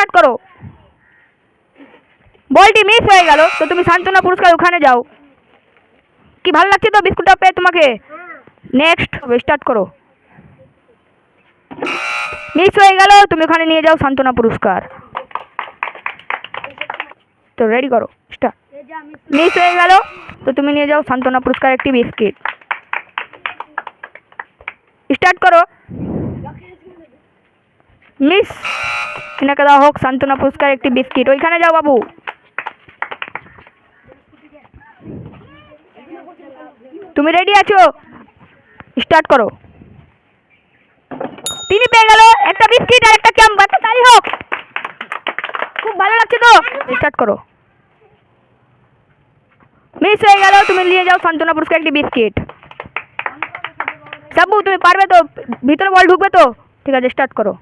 Start করো। বলটি miss হয়ে গেল, তো তুমি সান্ত্বনা পুরস্কার ওখানে যাও। কি ভালো লাগছে তো বিস্কুটটা পেয়ে তোমাকে? নেক্সট স্টার্ট করো। মিস হয়ে গেল, তুমি ওখানে নিয়ে যাও সান্ত্বনা পুরস্কার। তো রেডি করো, স্টার্ট। মিস হয়ে গেল, তো তুমি নিয়ে যাও সান্ত্বনা পুরস্কার একটি বিস্কিট। স্টার্ট করো। মিস, এনাকে দেওয়া হোক সান্ত্বনা পুরস্কার একটি বিস্কিট। ওইখানে যাও বাবু। তুমি রেডি আছো? স্টার্ট করো। তিনি পেয়ে গেল একটা বিস্কিট আর একটা ক্যাম্প। একটা তালি হোক, খুব ভালো লাগছে তো। স্টার্ট করো। মিস হয়ে গেল, তুমি নিয়ে যাও সান্ত্বনা পুরস্কার একটি বিস্কিট। সাব্বু তুমি পারবে তো? ভিতরে বল ঢুকবে তো? ঠিক আছে, স্টার্ট করো।